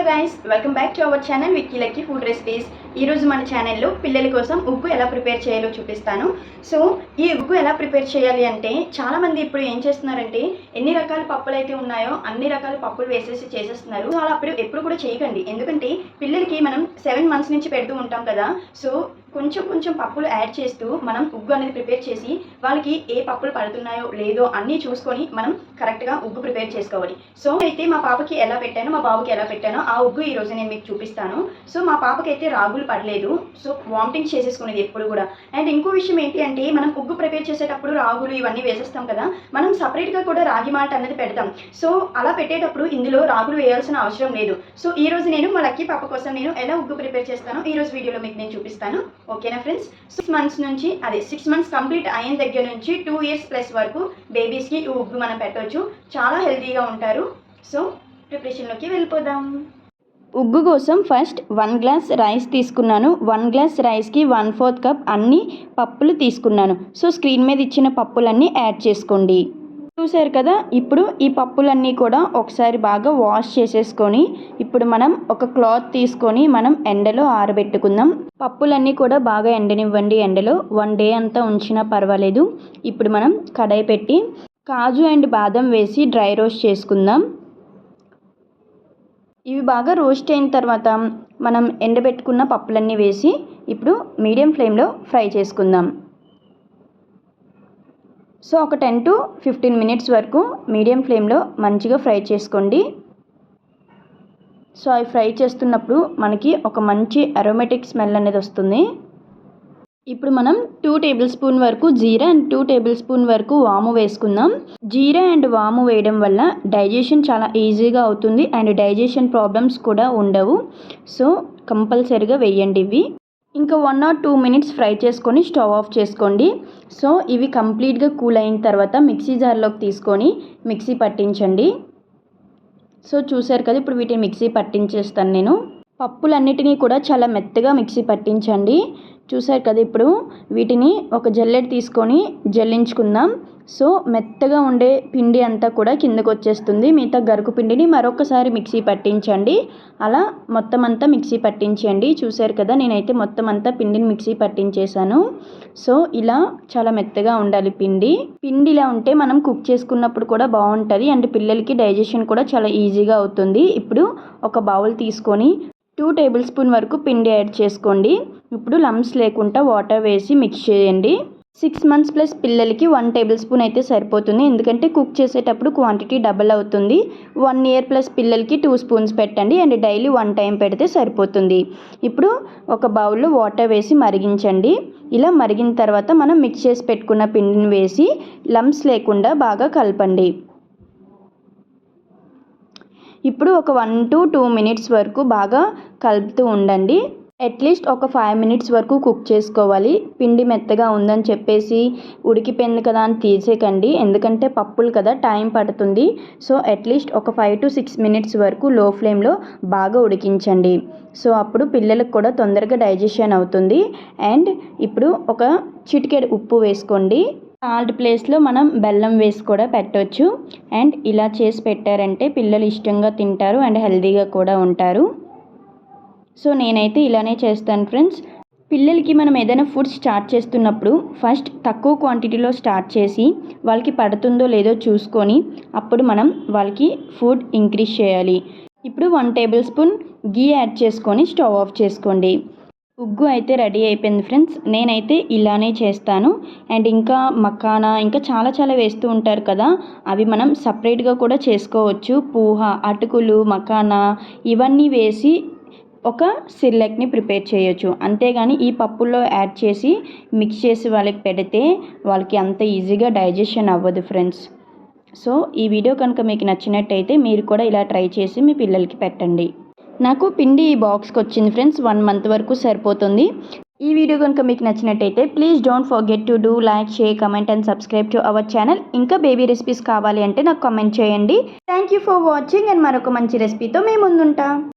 Guys, welcome back to our channel Vicky lucky food recipes. ఈరోజు మన ఛానల్లో పిల్లల కోసం ఉగ్గు ఎలా ప్రిపేర్ చేయాలో చూపిస్తాను. సో ఈ ఉగ్గు ఎలా ప్రిపేర్ చేయాలి అంటే, చాలామంది ఇప్పుడు ఏం చేస్తున్నారంటే ఎన్ని రకాల పప్పులు అయితే ఉన్నాయో అన్ని రకాల పప్పులు వేసేసి చేసేస్తున్నారు. సో అలా ఎప్పుడు కూడా చేయకండి. ఎందుకంటే పిల్లలకి మనం 7 months నుంచి పెడుతూ ఉంటాం కదా. సో కొంచెం పప్పులు యాడ్ చేస్తూ మనం ఉగ్గు అనేది ప్రిపేర్ చేసి వాళ్ళకి ఏ పప్పులు పడుతున్నాయో లేదో అన్నీ చూసుకొని మనం కరెక్ట్గా ఉగ్గు ప్రిపేర్ చేసుకోవాలి. సో అయితే మా పాపకి ఎలా పెట్టానో మా బాబుకి ఎలా పెట్టానో ఆ ఉగ్గు ఈరోజు నేను మీకు చూపిస్తాను. సో మా పాపకి అయితే రాగులు పడలేదు. సో వామిటింగ్ చేసేసుకునేది ఎప్పుడు కూడా. అండ్ ఇంకో విషయం ఏంటి అంటే, మనం ఉగ్గు ప్రిపేర్ చేసేటప్పుడు రాగులు ఇవన్నీ వేసేస్తాం కదా, మనం సపరేట్గా కూడా రాగి మాల్ట్ అనేది పెడతాం. సో అలా పెట్టేటప్పుడు ఇందులో రాగులు వేయాల్సిన అవసరం లేదు. సో ఈ రోజు నేను మా లక్కీ పాప కోసం నేను ఎలా ఉగ్గు ప్రిపేర్ చేస్తానో ఈ రోజు వీడియోలో మీకు నేను చూపిస్తాను. ఓకేనా ఫ్రెండ్స్? 6 months నుంచి 6 months కంప్లీట్ అయిన దగ్గర నుంచి 2 years ప్లస్ వరకు బేబీస్కి ఈ ఉగ్గు మనం పెట్టవచ్చు. చాలా హెల్తీగా ఉంటారు. సో ప్రిపరేషన్లోకి వెళ్ళిపోదాం. ఉగ్గు కోసం ఫస్ట్ 1 glass రైస్ తీసుకున్నాను. 1 glass రైస్కి 1/4 cup అన్ని పప్పులు తీసుకున్నాను. సో స్క్రీన్ మీద ఇచ్చిన పప్పులన్నీ యాడ్ చేసుకోండి. చూసారు కదా, ఇప్పుడు ఈ పప్పులన్నీ కూడా ఒకసారి బాగా వాష్ చేసేసుకొని ఇప్పుడు మనం ఒక క్లాత్ తీసుకొని మనం ఎండలో ఆరబెట్టుకుందాం. పప్పులన్నీ కూడా బాగా ఎండనివ్వండి. ఎండలో 1 day అంతా ఉంచినా పర్వాలేదు. ఇప్పుడు మనం కడాయి పెట్టి కాజు అండ్ బాదం వేసి డ్రై రోస్ట్ చేసుకుందాం. ఇవి బాగా రోస్ట్ అయిన తర్వాత మనం ఎండబెట్టుకున్న పప్పులన్నీ వేసి ఇప్పుడు మీడియం ఫ్లేమ్లో ఫ్రై చేసుకుందాం. సో ఒక 10 to 15 minutes వరకు మీడియం ఫ్లేమ్లో మంచిగా ఫ్రై చేసుకోండి. సో అవి ఫ్రై చేస్తున్నప్పుడు మనకి ఒక మంచి అరోమాటిక్ స్మెల్ అనేది వస్తుంది. ఇప్పుడు మనం 2 tablespoon వరకు జీరా అండ్ 2 tablespoon వరకు వాము వేసుకుందాం. జీరా అండ్ వాము వేయడం వల్ల డైజెషన్ చాలా ఈజీగా అవుతుంది అండ్ డైజెషన్ ప్రాబ్లమ్స్ కూడా ఉండవు. సో కంపల్సరీగా వేయండి ఇవి. ఇంకా 1 or 2 minutes ఫ్రై చేసుకొని స్టవ్ ఆఫ్ చేసుకోండి. సో ఇవి కంప్లీట్గా కూల్ అయిన తర్వాత మిక్సీ జార్లోకి తీసుకొని మిక్సీ పట్టించండి. సో చూసారు కదా, ఇప్పుడు వీటిని మిక్సీ పట్టించేస్తాను నేను. పప్పులన్నిటినీ కూడా చాలా మెత్తగా మిక్సీ పట్టించండి. చూసారు కదా, ఇప్పుడు వీటిని ఒక జల్లెడ తీసుకొని జల్లించుకుందాం. సో మెత్తగా ఉండే పిండి అంతా కూడా కిందకు వచ్చేస్తుంది. మిగతా గరుకు పిండిని మరొకసారి మిక్సీ పట్టించండి. అలా మొత్తం అంతా మిక్సీ పట్టించండి. చూసారు కదా, నేనైతే మొత్తం అంతా పిండిని మిక్సీ పట్టించేసాను. సో ఇలా చాలా మెత్తగా ఉండాలి పిండి. ఇలా ఉంటే మనం కుక్ చేసుకున్నప్పుడు కూడా బాగుంటుంది అండ్ పిల్లలకి డైజెషన్ కూడా చాలా ఈజీగా అవుతుంది. ఇప్పుడు ఒక బౌల్ తీసుకొని 2 tablespoon వరకు పిండి యాడ్ చేసుకోండి. ఇప్పుడు లంప్స్ లేకుండా వాటర్ వేసి మిక్స్ చేయండి. 6 months ప్లస్ పిల్లలకి 1 tablespoon అయితే సరిపోతుంది. ఎందుకంటే కుక్ చేసేటప్పుడు క్వాంటిటీ డబుల్ అవుతుంది. 1 year ప్లస్ పిల్లలకి 2 spoons పెట్టండి అండ్ డైలీ 1 time పెడితే సరిపోతుంది. ఇప్పుడు ఒక బౌల్లో వాటర్ వేసి మరిగించండి. ఇలా మరిగిన తర్వాత మనం మిక్స్ చేసి పెట్టుకున్న పిండిని వేసి లంప్స్ లేకుండా బాగా కలపండి. ఇప్పుడు ఒక 1 to 2 minutes వరకు బాగా కలుపుతూ ఉండండి. అట్లీస్ట్ ఒక 5 minutes వరకు కుక్ చేసుకోవాలి. పిండి మెత్తగా ఉందని చెప్పేసి ఉడికిపోయింది కదా అని తీసేకండి. ఎందుకంటే పప్పులు కదా, టైం పడుతుంది. సో అట్లీస్ట్ ఒక 5 to 6 minutes వరకు లో ఫ్లేమ్లో బాగా ఉడికించండి. సో అప్పుడు పిల్లలకు కూడా తొందరగా డైజెషన్ అవుతుంది. అండ్ ఇప్పుడు ఒక చిటికెడు ఉప్పు వేసుకోండి. సాల్ట్ ప్లేస్లో మనం బెల్లం వేసి కూడా పెట్టవచ్చు. అండ్ ఇలా చేసి పెట్టారంటే పిల్లలు ఇష్టంగా తింటారు అండ్ హెల్తీగా కూడా ఉంటారు. సో నేనైతే ఇలానే చేస్తాను ఫ్రెండ్స్. పిల్లలకి మనం ఏదైనా ఫుడ్ స్టార్ట్ చేస్తున్నప్పుడు ఫస్ట్ తక్కువ క్వాంటిటీలో స్టార్ట్ చేసి వాళ్ళకి పడుతుందో లేదో చూసుకొని అప్పుడు మనం వాళ్ళకి ఫుడ్ ఇంక్రీజ్ చేయాలి. ఇప్పుడు 1 tablespoon గీ యాడ్ చేసుకొని స్టవ్ ఆఫ్ చేసుకోండి. ఉగ్గు అయితే రెడీ అయిపోయింది ఫ్రెండ్స్. నేనైతే ఇలానే చేస్తాను. అండ్ ఇంకా మకానా ఇంకా చాలా వేస్తూ ఉంటారు కదా, అవి మనం సపరేట్గా కూడా చేసుకోవచ్చు. పూహ, అటుకులు, మకానా ఇవన్నీ వేసి ఒక సిర్లాక్ని ప్రిపేర్ చేయొచ్చు. అంతేగాని ఈ పప్పుల్లో యాడ్ చేసి మిక్స్ చేసి వాళ్ళకి పెడితే వాళ్ళకి అంత ఈజీగా డైజెషన్ అవ్వదు ఫ్రెండ్స్. సో ఈ వీడియో కనుక మీకు నచ్చినట్టయితే మీరు కూడా ఇలా ట్రై చేసి మీ పిల్లలకి పెట్టండి. నాకు పిండి ఈ బాక్స్కి వచ్చింది ఫ్రెండ్స్. 1 month వరకు సరిపోతుంది. ఈ వీడియో కనుక మీకు నచ్చినట్టయితే please don't forget to do like, share, comment and subscribe to our channel. ఇంకా బేబీ రెసిపీస్ కావాలి అంటే నాకు కామెంట్ చేయండి. Thank you for watching and మరొక మంచి రెసిపీతో మేము ముందుంటా.